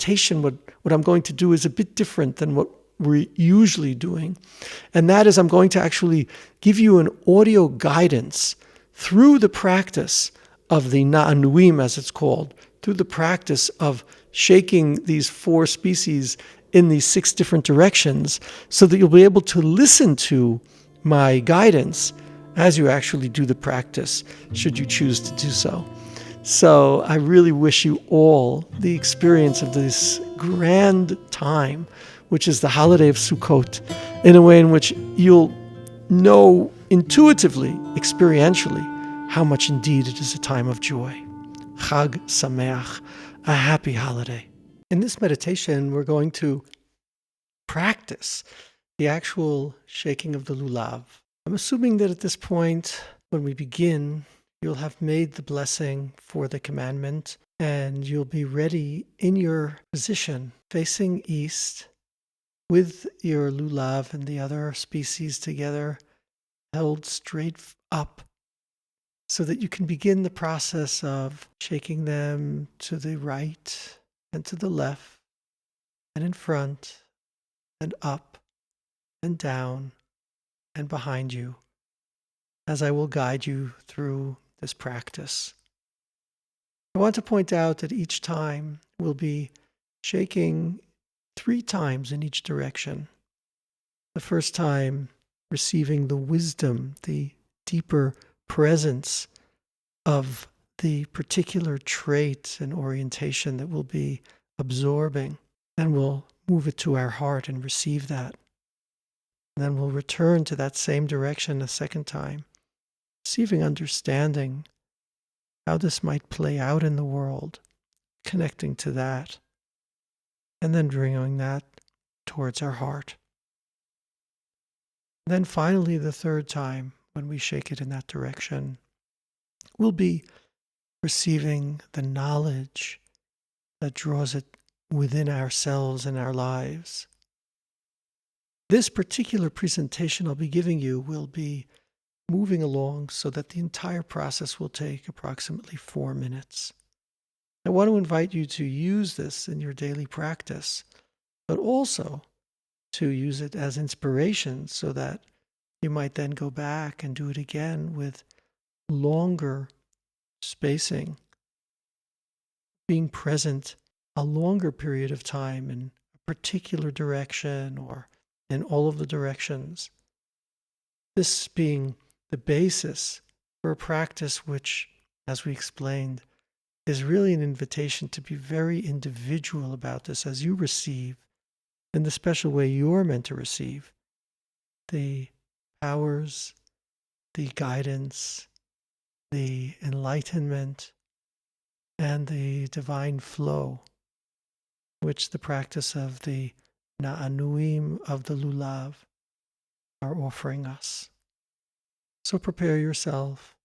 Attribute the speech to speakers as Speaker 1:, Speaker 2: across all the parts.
Speaker 1: meditation, what I'm going to do is a bit different than what we're usually doing. And that is I'm going to actually give you an audio guidance through the practice of the na'anuim, as it's called, through the practice of shaking these 4 species in these 6 different directions, so that you'll be able to listen to my guidance as you actually do the practice, should you choose to do so. So I really wish you all the experience of this grand time, which is the holiday of Sukkot, in a way in which you'll know intuitively, experientially, how much indeed it is a time of joy. Chag Sameach, a happy holiday. In this meditation, we're going to practice the actual shaking of the Lulav. I'm assuming that at this point, when we begin, you'll have made the blessing for the commandment, and you'll be ready in your position, facing east, with your Lulav and the other species together, held straight up, so that you can begin the process of shaking them to the right and to the left, and in front, and up, and down, and behind you, as I will guide you through this practice. I want to point out that each time we'll be shaking 3 times in each direction. The first time, receiving the wisdom, the deeper presence of the particular trait and orientation that we'll be absorbing, and we'll move it to our heart and receive that. And then we'll return to that same direction a second time, receiving understanding how this might play out in the world, connecting to that, and then bringing that towards our heart. Then finally, the third time, when we shake it in that direction, we'll be receiving the knowledge that draws it within ourselves and our lives. This particular presentation I'll be giving you will be moving along so that the entire process will take approximately 4 minutes. I want to invite you to use this in your daily practice, but also to use it as inspiration so that you might then go back and do it again with longer spacing, being present a longer period of time in a particular direction or in all of the directions. This being the basis for a practice which, as we explained, is really an invitation to be very individual about this as you receive, in the special way you're meant to receive, the powers, the guidance, the enlightenment, and the divine flow, which the practice of the na'anuim of the Lulav are offering us. So prepare yourself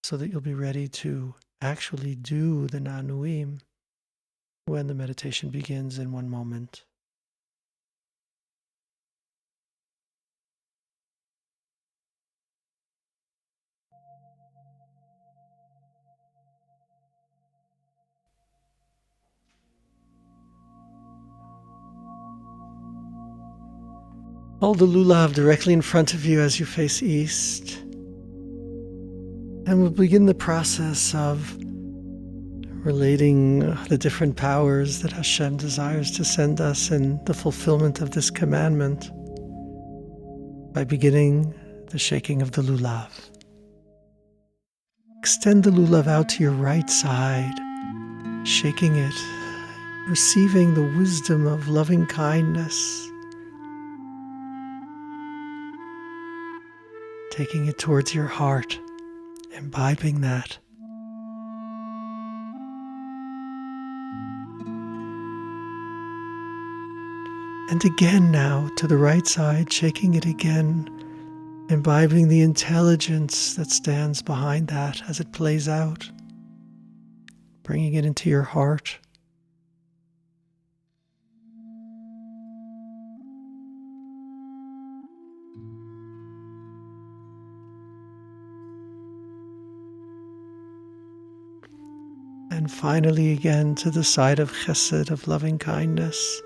Speaker 1: so that you'll be ready to actually do the na'anuim when the meditation begins in 1 moment. Hold the Lulav directly in front of you as you face east. And we'll begin the process of relating the different powers that Hashem desires to send us in the fulfillment of this commandment by beginning the shaking of the Lulav. Extend the Lulav out to your right side, shaking it, receiving the wisdom of loving kindness, taking it towards your heart, imbibing that. And again now to the right side, shaking it again, imbibing the intelligence that stands behind that as it plays out, bringing it into your heart. And And finally again to the side of chesed, of loving kindness,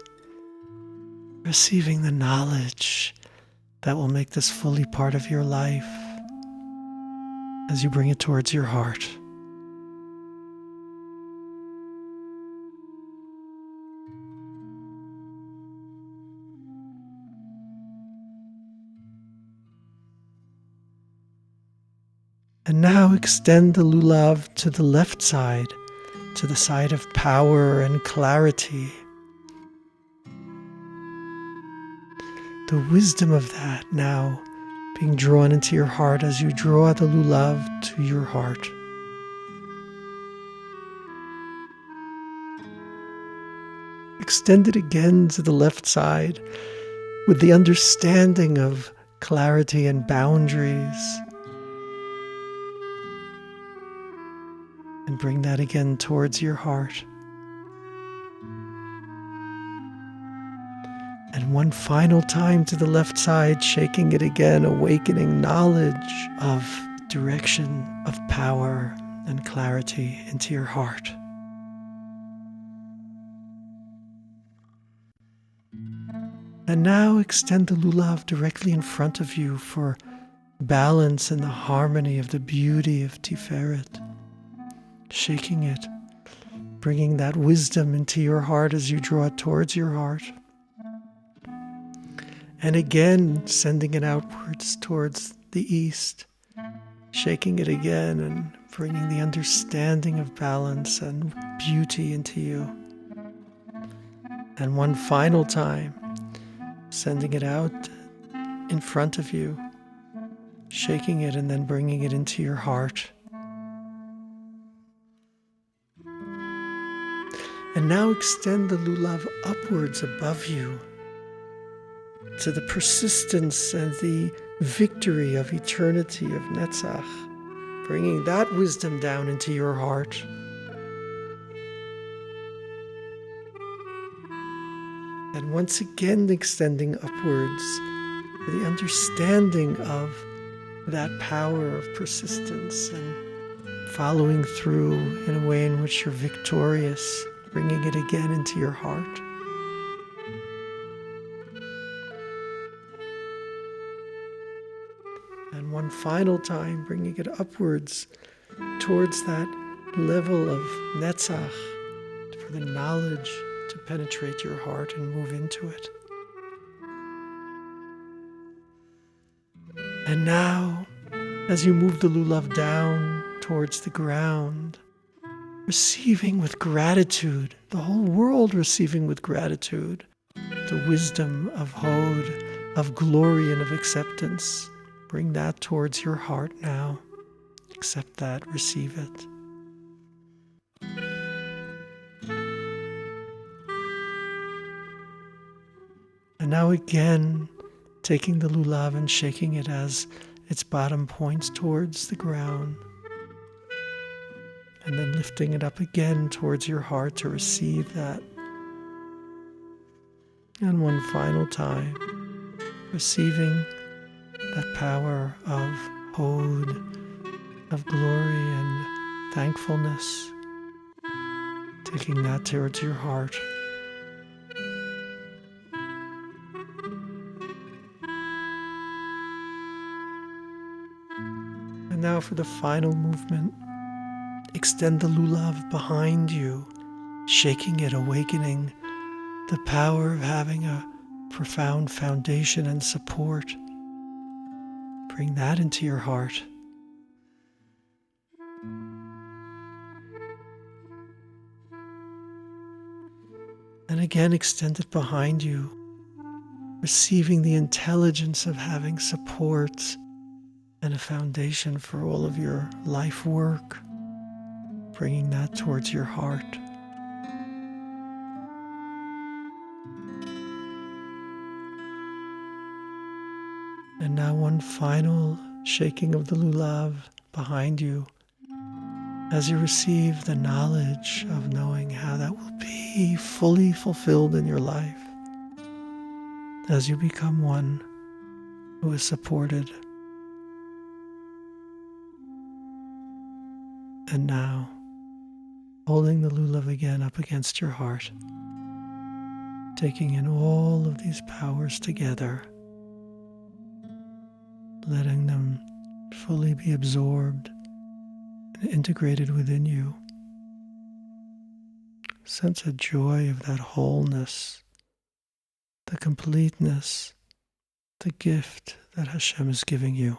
Speaker 1: receiving the knowledge that will make this fully part of your life as you bring it towards your heart. And now extend the lulav to the left side, to the side of power and clarity. The wisdom of that now being drawn into your heart as you draw the lulav to your heart. Extend it again to the left side with the understanding of clarity and boundaries. And bring that again towards your heart. And one final time to the left side, shaking it again, awakening knowledge of direction, of power and clarity into your heart. And now extend the lulav directly in front of you for balance and the harmony of the beauty of Tiferet. Shaking it, bringing that wisdom into your heart as you draw it towards your heart. And again, sending it outwards towards the east, shaking it again and bringing the understanding of balance and beauty into you. And one final time, sending it out in front of you, shaking it and then bringing it into your heart. And now extend the lulav upwards above you to the persistence and the victory of eternity, of Netzach, bringing that wisdom down into your heart. And once again extending upwards to the understanding of that power of persistence and following through in a way in which you're victorious, bringing it again into your heart. And one final time, bringing it upwards towards that level of Netzach, for the knowledge to penetrate your heart and move into it. And now, as you move the lulav down towards the ground, receiving with gratitude, the whole world receiving with gratitude, the wisdom of Hod, of glory and of acceptance. Bring that towards your heart now. Accept that, receive it. And now again, taking the lulav and shaking it as its bottom points towards the ground. And then lifting it up again towards your heart to receive that. And one final time, receiving that power of Hod, of glory and thankfulness, taking that towards your heart. And now for the final movement, extend the lulav behind you, shaking it, awakening the power of having a profound foundation and support. Bring that into your heart. And again, extend it behind you, receiving the intelligence of having support and a foundation for all of your life work, bringing that towards your heart. And now one final shaking of the lulav behind you as you receive the knowledge of knowing how that will be fully fulfilled in your life as you become one who is supported. And now, Holding the Lulav again up against your heart. Taking in all of these powers together. Letting them fully be absorbed and integrated within you. Sense a joy of that wholeness, the completeness, the gift that Hashem is giving you.